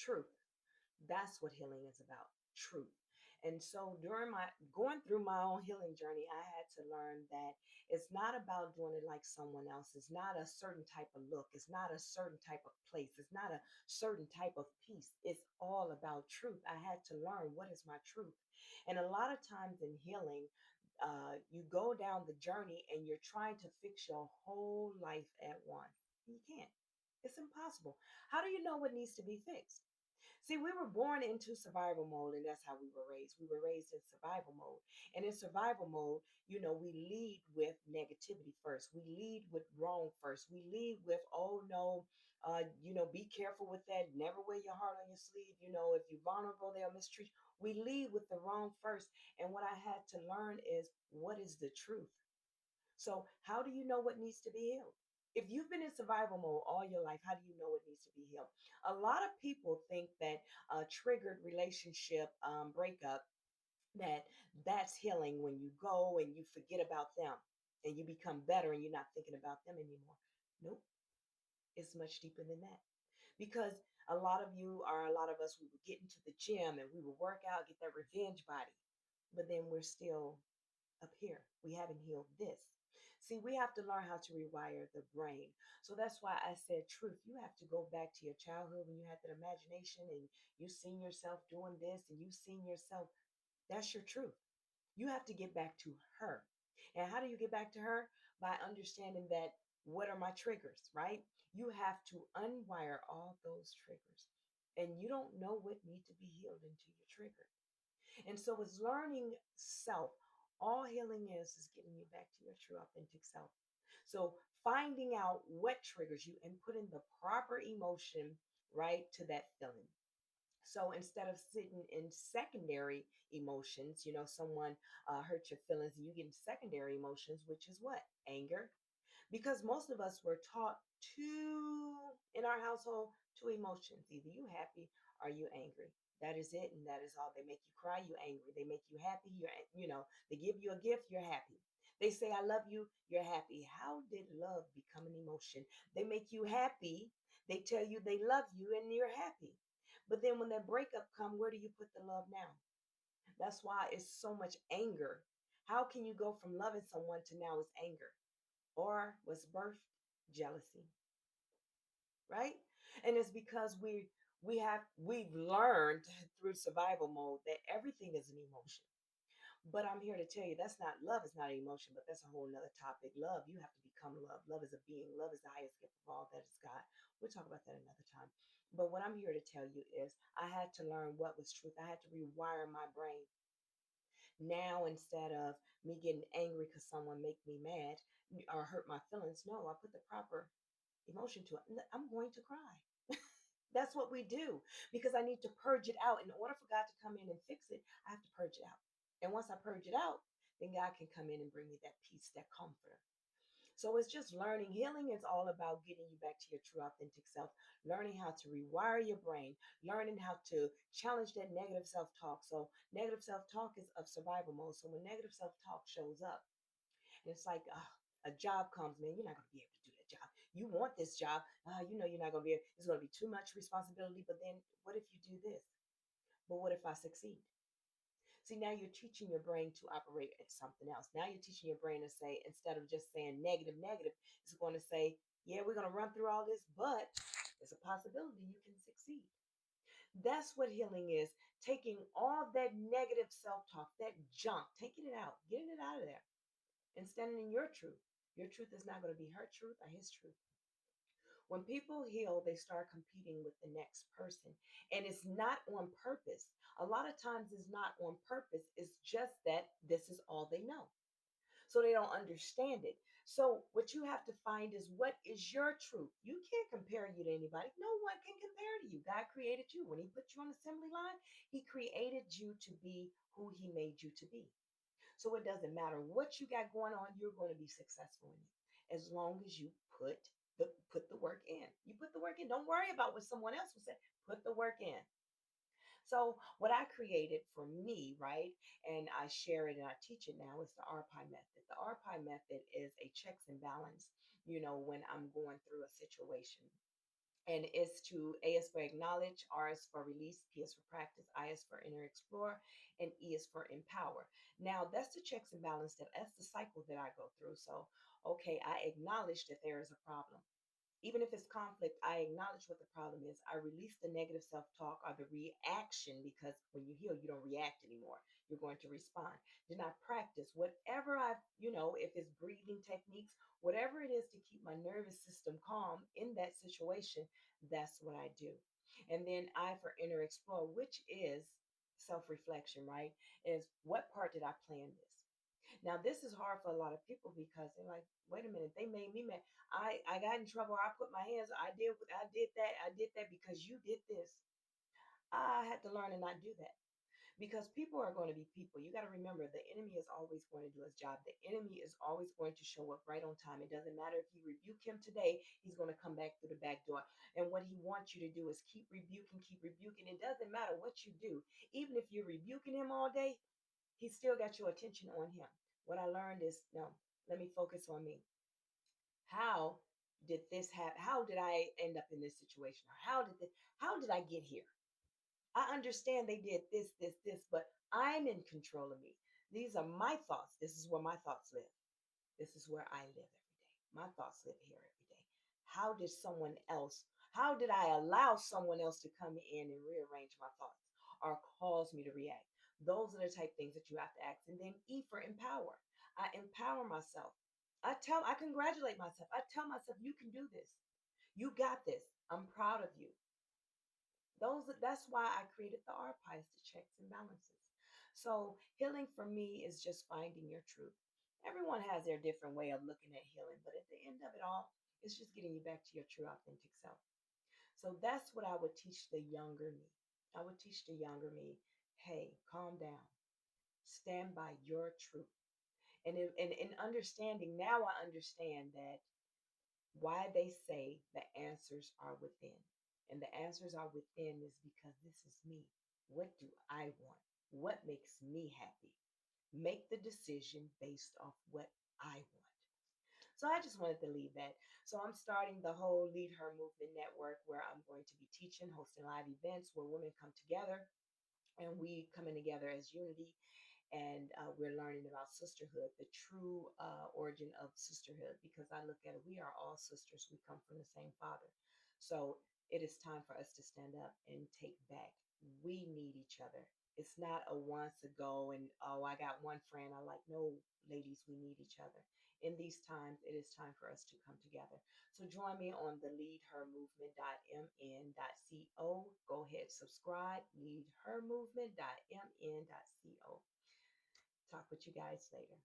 truth. That's what healing is about, truth. And so during my going through my own healing journey, I had to learn that it's not about doing it like someone else. It's not a certain type of look. It's not a certain type of place. It's not a certain type of peace. It's all about truth. I had to learn what is my truth. And a lot of times in healing, you go down the journey and you're trying to fix your whole life at once. You can't. It's impossible. How do you know what needs to be fixed? See, we were born into survival mode, and that's how we were raised. We were raised in survival mode. And in survival mode, we lead with negativity first. We lead with wrong first. We lead with, oh no, be careful with that. Never wear your heart on your sleeve. If you're vulnerable, they'll mistreat you. We lead with the wrong first. And what I had to learn is what is the truth? So, how do you know what needs to be healed? If you've been in survival mode all your life, how do you know what needs to be healed? A lot of people think that a triggered relationship breakup, that that's healing when you go and you forget about them and you become better and you're not thinking about them anymore. Nope, it's much deeper than that. Because a lot of us, we would get into the gym and we would work out, get that revenge body, but then we're still up here. We haven't healed this. See, we have to learn how to rewire the brain. So that's why I said truth. You have to go back to your childhood when you had that imagination and you seen yourself doing this and you seen yourself. That's your truth. You have to get back to her. And how do you get back to her? By understanding that what are my triggers, right? You have to unwire all those triggers. And you don't know what need to be healed until you're triggered. And so it's learning self. All healing is getting you back to your true authentic self. So finding out what triggers you and putting the proper emotion right to that feeling. So instead of sitting in secondary emotions, someone hurt your feelings and you get secondary emotions, which is what? Anger. Because most of us were taught in our household, two emotions. Either you happy or you angry. That is it, and that is all. They make you cry, you angry. They make you happy, they give you a gift, you're happy. They say, I love you, you're happy. How did love become an emotion? They make you happy, they tell you they love you, and you're happy. But then when that breakup come, where do you put the love now? That's why it's so much anger. How can you go from loving someone to now it's anger? Or was birthed jealousy, right? And it's because we've learned through survival mode that everything is an emotion. But I'm here to tell you that's not love, is not an emotion, but that's a whole nother topic. Love, you have to become love. Love is a being, love is the highest gift of all that is God. We'll talk about that another time. But what I'm here to tell you is I had to learn what was truth. I had to rewire my brain. Now, instead of me getting angry because someone make me mad or hurt my feelings, no, I put the proper emotion to it. I'm going to cry. That's what we do because I need to purge it out. In order for God to come in and fix it, I have to purge it out. And once I purge it out, then God can come in and bring me that peace, that comforter. So it's just learning. Healing is all about getting you back to your true authentic self, learning how to rewire your brain, learning how to challenge that negative self-talk. So negative self-talk is of survival mode. So when negative self-talk shows up, and it's like, a job comes, man, you're not going to be able to do that job. You want this job. You're not going to be, it's going to be too much responsibility. But then what if you do this? But what if I succeed? See, now you're teaching your brain to operate at something else. Now you're teaching your brain to say, instead of just saying negative, negative, it's going to say, yeah, we're going to run through all this, but there's a possibility you can succeed. That's what healing is, taking all that negative self talk, that junk, taking it out, getting it out of there, and standing in your truth. Your truth is not going to be her truth or his truth. When people heal, they start competing with the next person. And it's not on purpose. A lot of times it's not on purpose. It's just that this is all they know. So they don't understand it. So what you have to find is what is your truth. You can't compare you to anybody. No one can compare to you. God created you. When he put you on the assembly line, he created you to be who he made you to be. So it doesn't matter what you got going on, you're going to be successful in it as long as you put the work in. You put the work in. Don't worry about what someone else will say. Put the work in. So what I created for me, right, and I share it and I teach it now is the RPI method. The RPI method is a checks and balance, when I'm going through a situation. And it's to A is for acknowledge, R is for release, P is for practice, I is for inner explore, and E is for empower. Now that's the checks and balance that's the cycle that I go through. So okay, I acknowledge that there is a problem. Even if it's conflict, I acknowledge what the problem is. I release the negative self talk or the reaction, because when you heal, you don't react anymore. You're going to respond. Then I practice whatever if it's breathing techniques, whatever it is to keep my nervous system calm in that situation, that's what I do. And then I for inner explore, which is self reflection, right? Is what part did I plan this? Now, this is hard for a lot of people because they're like, wait a minute, they made me mad. I got in trouble. I put my hands. I did that. I did that because you did this. I had to learn to not do that because people are going to be people. You got to remember the enemy is always going to do his job. The enemy is always going to show up right on time. It doesn't matter if you rebuke him today, he's going to come back through the back door. And what he wants you to do is keep rebuking, keep rebuking. It doesn't matter what you do. Even if you're rebuking him all day, he still got your attention on him. What I learned is no, let me focus on me. How did this happen? How did I end up in this situation? Or how did I get here? I understand they did this, but I'm in control of me. These are my thoughts. This is where my thoughts live. This is where I live every day. My thoughts live here every day. How did I allow someone else to come in and rearrange my thoughts or cause me to react? Those are the type things that you have to ask. And then E for empower. I empower myself. I congratulate myself. I tell myself, you can do this. You got this. I'm proud of you. That's why I created the archives, the checks and balances. So healing for me is just finding your truth. Everyone has their different way of looking at healing, but at the end of it all, it's just getting you back to your true authentic self. So that's what I would teach the younger me. I would teach the younger me, hey, calm down. Stand by your truth. And in understanding, now I understand that why they say the answers are within. And the answers are within is because this is me. What do I want? What makes me happy? Make the decision based off what I want. So I just wanted to leave that. So I'm starting the whole Lead Her Movement Network where I'm going to be teaching, hosting live events where women come together and we coming together as unity, and we're learning about sisterhood, the true origin of sisterhood, because I look at it, we are all sisters. We come from the same father. So it is time for us to stand up and take back. We need each other. It's not a once ago and, oh, I got one friend. I like, no, ladies, we need each other. In these times, it is time for us to come together. So join me on the leadhermovement.mn.co. Go ahead, subscribe, leadhermovement.mn.co. Talk with you guys later.